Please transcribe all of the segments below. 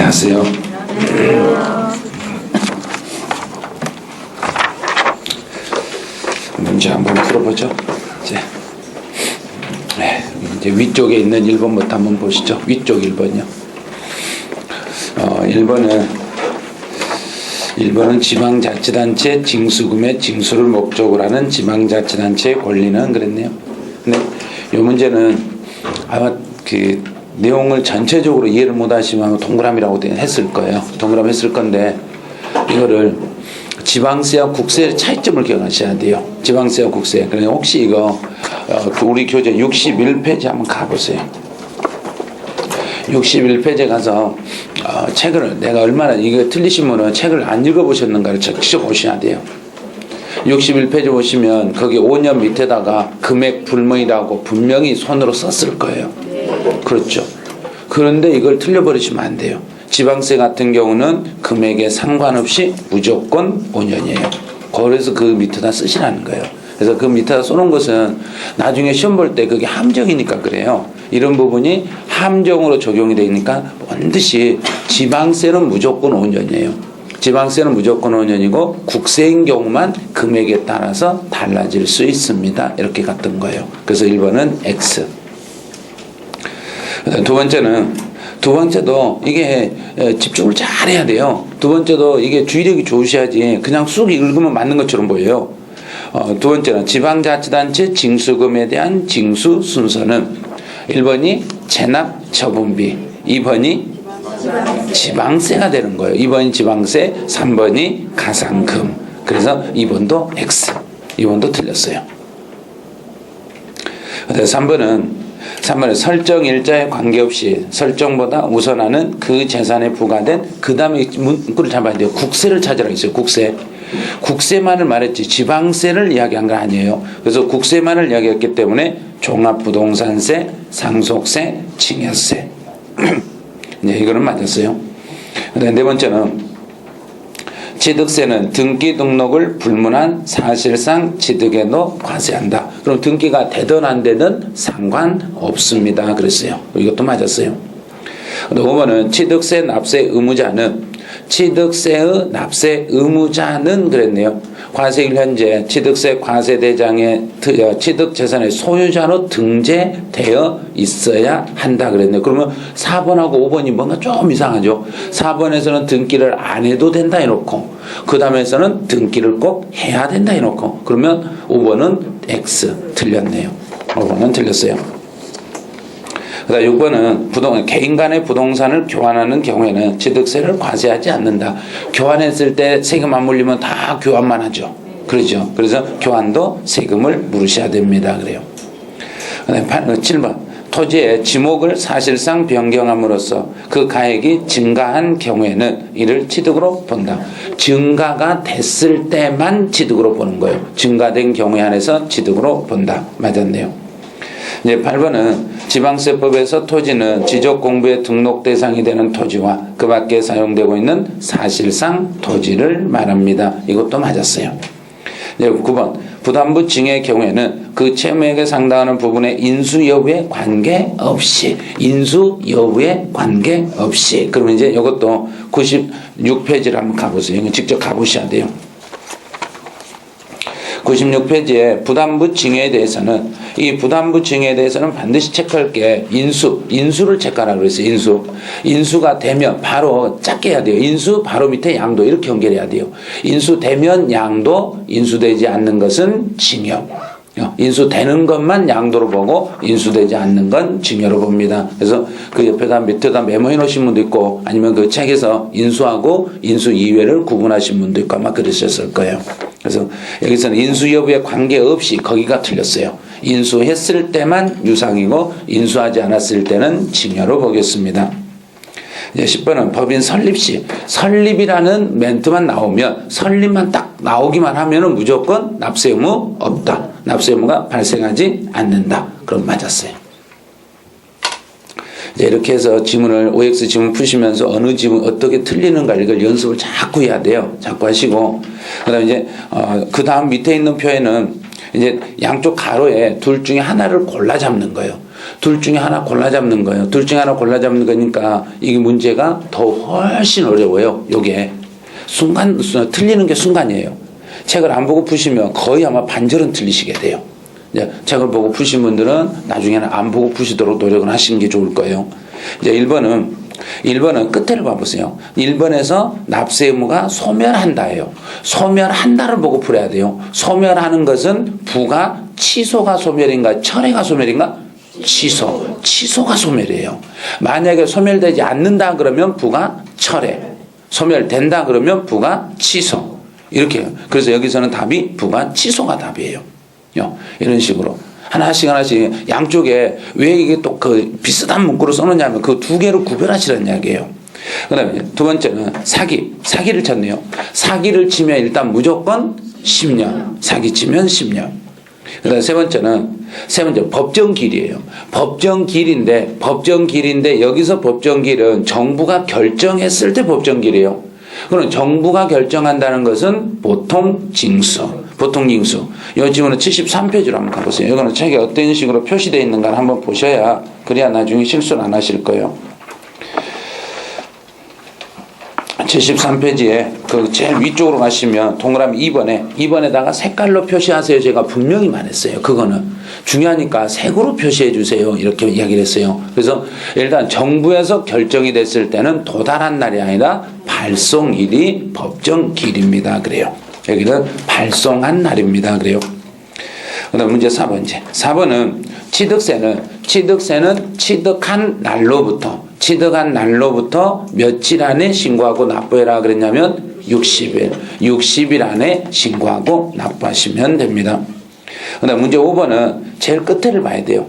안녕하세요. 문제 한번 풀어보죠. 이제 위쪽에 있는 1번부터 한번 보시죠. 위쪽 1번이요. 1번은 지방자치단체 징수금의 징수를 목적으로 하는 지방자치단체의 권리는 그랬네요. 근데 이 문제는 아마 그 내용을 전체적으로 이해를 못 하시면 동그라미라고 했을 거예요. 동그라미 했을 건데 이거를 지방세와 국세의 차이점을 기억하셔야 돼요. 지방세와 국세. 그러니까 혹시 이거 우리 교재 61페이지 한번 가보세요. 61페이지에 가서 책을 내가 얼마나 이거 틀리신 분은 책을 안 읽어보셨는가를 직접 보셔야 돼요. 61페이지 보시면 거기 5년 밑에다가 금액 불문이라고 분명히 손으로 썼을 거예요. 그렇죠. 그런데 이걸 틀려버리시면 안 돼요. 지방세 같은 경우는 금액에 상관없이 무조건 5년이에요. 그래서 그 밑에다 쓰시라는 거예요. 그래서 그 밑에다 써놓은 것은 나중에 시험 볼 때 그게 함정이니까 그래요. 이런 부분이 함정으로 적용이 되니까 반드시 지방세는 무조건 5년이에요. 지방세는 무조건 5년이고 국세인 경우만 금액에 따라서 달라질 수 있습니다. 이렇게 갔던 거예요. 그래서 1번은 X. 두 번째도 이게 집중을 잘 해야 돼요. 두 번째도 이게 주의력이 좋으셔야지 그냥 쑥 읽으면 맞는 것처럼 보여요. 두 번째는 지방자치단체 징수금에 대한 징수 순서는 1번이 체납 처분비, 2번이 지방세가 되는 거예요. 2번이 지방세, 3번이 가산금. 그래서 2번도 X. 2번도 틀렸어요. 3번은 설정 일자에 관계없이 설정보다 우선하는 그 재산에 부과된 그 다음에 문구를 잡아야 돼요. 국세를 찾으라고 했어요. 국세만을 말했지 지방세를 이야기한 거 아니에요. 그래서 국세만을 이야기했기 때문에 종합부동산세, 상속세, 증여세. 이제 이거는 맞았어요. 네 번째는 취득세는 등기 등록을 불문한 사실상 취득에도 과세한다. 그럼 등기가 되든 안 되든 상관없습니다. 그랬어요. 이것도 맞았어요. 5번은 취득세 납세 의무자는 취득세의 납세 의무자는 그랬네요. 과세일 현재 취득세 과세대장에 취득재산의 소유자로 등재되어 있어야 한다 그랬네요. 그러면 4번하고 5번이 뭔가 좀 이상하죠. 4번에서는 등기를 안 해도 된다 해놓고 그 다음에서는 등기를 꼭 해야 된다 해놓고 그러면 5번은 X 틀렸네요. 5번은 틀렸어요. 그다음 6번은 개인 간의 부동산을 교환하는 경우에는 취득세를 과세하지 않는다. 교환했을 때 세금 안 물리면 다 교환만 하죠. 그렇죠. 그래서 교환도 세금을 물으셔야 됩니다. 그래요. 그다음 7번 토지의 지목을 사실상 변경함으로써 그 가액이 증가한 경우에는 이를 취득으로 본다. 증가가 됐을 때만 취득으로 보는 거예요. 증가된 경우에 한해서 취득으로 본다. 맞았네요. 이제 8번은 지방세법에서 토지는 지적공부의 등록 대상이 되는 토지와 그 밖에 사용되고 있는 사실상 토지를 말합니다. 이것도 맞았어요. 이제 9번 부담부 징의 경우에는 그 채무액에 상당하는 부분의 인수 여부에 관계없이 그러면 이제 이것도 96페이지를 한번 가보세요. 이거 직접 가보셔야 돼요. 96페이지에 부담부 징해에 대해서는 이 부담부 징해에 대해서는 반드시 체크할 게 인수를 체크하라고 그랬어요. 인수가 되면 바로 작게 해야 돼요. 인수 바로 밑에 양도 이렇게 연결해야 돼요. 인수되면 양도, 인수되지 않는 것은 징여. 인수되는 것만 양도로 보고 인수되지 않는 건 징여로 봅니다. 그래서 그 옆에다 밑에다 메모해 놓으신 분도 있고 아니면 그 책에서 인수하고 인수 이외를 구분하신 분도 있고 아마 그러셨을 거예요. 그래서 여기서는 인수 여부에 관계없이 거기가 틀렸어요. 인수했을 때만 유상이고 인수하지 않았을 때는 징여로 보겠습니다. 이제 10번은 법인 설립시 설립이라는 멘트만 나오면 설립만 딱 나오기만 하면은 무조건 납세 의무 없다. 납세 의무가 발생하지 않는다. 그럼 맞았어요. 이제 이렇게 해서 지문을 OX 지문 푸시면서 어느 지문 어떻게 틀리는가 이걸 연습을 자꾸 해야 돼요. 자꾸 하시고 그다음에 이제 그 다음 밑에 있는 표에는 이제 양쪽 가로에 둘 중에 하나를 골라 잡는 거예요. 둘 중에 하나 골라 잡는 거예요. 둘 중에 하나 골라 잡는 거니까 이게 문제가 더 훨씬 어려워요. 요게 틀리는 게 순간이에요. 책을 안 보고 푸시면 거의 아마 반절은 틀리시게 돼요. 이제 책을 보고 푸신 분들은 나중에는 안 보고 푸시도록 노력을 하시는 게 좋을 거예요. 이제 1번은 끝에를 봐보세요. 1번에서 납세 의무가 소멸한다예요. 소멸한다를 보고 풀어야 돼요. 소멸하는 것은 부가 취소가 소멸인가 철회가 소멸인가? 취소가 소멸이에요. 만약에 소멸되지 않는다 그러면 부가 철회, 소멸된다 그러면 부가 취소. 이렇게 해요. 그래서 여기서는 답이 부가 취소가 답이에요. 이런 식으로 하나씩 양쪽에 왜 이게 또 그 비슷한 문구를 써놓냐면 그 두 개를 구별하시라는 이야기예요. 그 다음에 두 번째는 사기를 쳤네요. 사기를 치면 일단 무조건 10년, 사기 치면 10년. 그 다음에 세 번째 법정길이에요. 법정길인데 여기서 법정길은 정부가 결정했을 때 법정길이에요. 그럼 정부가 결정한다는 것은 보통 징수. 이 지문은 73페이지로 한번 가보세요. 이거는 책에 어떤 식으로 표시되어 있는가 한번 보셔야 그래야 나중에 실수를 안 하실 거예요. 73페이지에 그 제일 위쪽으로 가시면 동그라미 2번에다가 색깔로 표시하세요. 제가 분명히 말했어요. 그거는 중요하니까 색으로 표시해 주세요. 이렇게 이야기를 했어요. 그래서 일단 정부에서 결정이 됐을 때는 도달한 날이 아니라 발송일이 법정길입니다. 그래요. 여기는 발송한 날입니다. 그래요. 그 다음 문제 4번은 취득세는 취득한 날로부터 며칠 안에 신고하고 납부해라 그랬냐면 60일 안에 신고하고 납부하시면 됩니다. 그 다음 문제 5번은 제일 끝에를 봐야 돼요.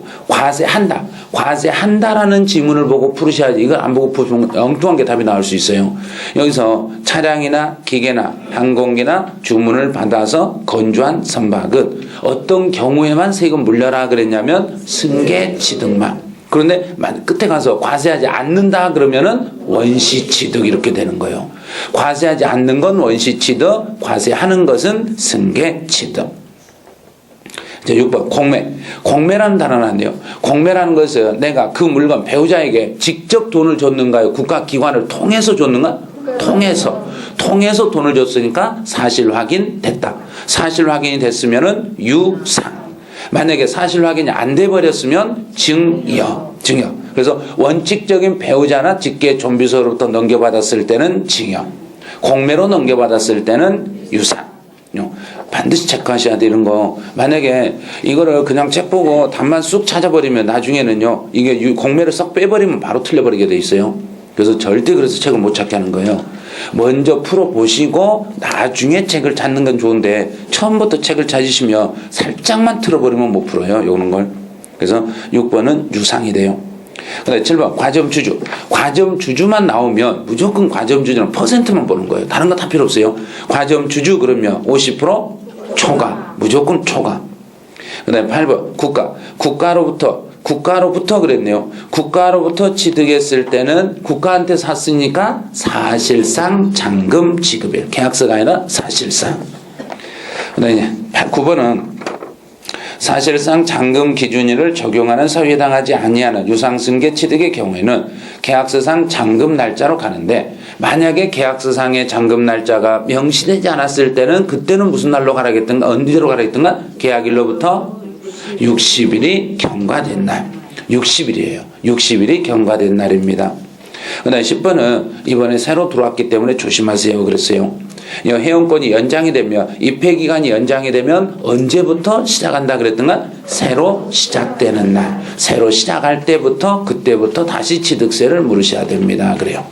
과세한다라는 지문을 보고 풀으셔야지 이걸 안 보고 풀으면 엉뚱한 게 답이 나올 수 있어요. 여기서 차량이나 기계나 항공기나 주문을 받아서 건조한 선박은 어떤 경우에만 세금 물려라 그랬냐면 승계취득만. 그런데 끝에 가서 과세하지 않는다 그러면은 원시취득 이렇게 되는 거예요. 과세하지 않는 건 원시취득, 과세하는 것은 승계취득. 이제 6번 공매라는 단어는 안 돼요. 공매라는 것은 내가 그 물건 배우자에게 직접 돈을 줬는가요? 국가기관을 통해서 줬는가? 통해서 돈을 줬으니까 사실 확인됐다. 사실 확인이 됐으면은 유상. 만약에 사실 확인이 안 돼 버렸으면 증여. 그래서 원칙적인 배우자나 직계 존비서로부터 넘겨받았을 때는 증여. 공매로 넘겨받았을 때는 유상. 반드시 체크하셔야 되는 거. 만약에 이거를 그냥 책 보고 답만 쑥 찾아버리면 나중에는요 이게 공매를 썩 빼버리면 바로 틀려버리게 돼 있어요. 그래서 절대 그래서 책을 못 찾게 하는 거예요. 먼저 풀어보시고 나중에 책을 찾는 건 좋은데 처음부터 책을 찾으시면 살짝만 틀어버리면 못 풀어요. 요런 걸. 그래서 6번은 유상이 돼요. 그다음에 7번 과점주주만 나오면 무조건 과점주주는 퍼센트만 보는 거예요. 다른 거 다 필요 없어요. 과점주주 그러면 50% 초과, 무조건 초과. 그다음에 8번 국가로부터 그랬네요. 국가로부터 취득했을 때는 국가한테 샀으니까 사실상 잔금 지급이에요. 계약서가 아니라 사실상. 그다음에 9번은 사실상 잔금 기준일을 적용하는 사유에 해당하지 아니하는 유상승계 취득의 경우에는 계약서상 잔금 날짜로 가는데 만약에 계약서상의 잔금 날짜가 명시되지 않았을 때는 그때는 무슨 날로 가라겠던가 언제로 가라겠던가 계약일로부터 60일이 경과된 날. 60일이에요. 60일이 경과된 날입니다. 그 다음에 10번은 이번에 새로 들어왔기 때문에 조심하세요 그랬어요. 회원권이 연장이 되면 입회기간이 연장이 되면 언제부터 시작한다 그랬던가 새로 시작되는 날, 새로 시작할 때부터 그때부터 다시 취득세를 물으셔야 됩니다. 그래요.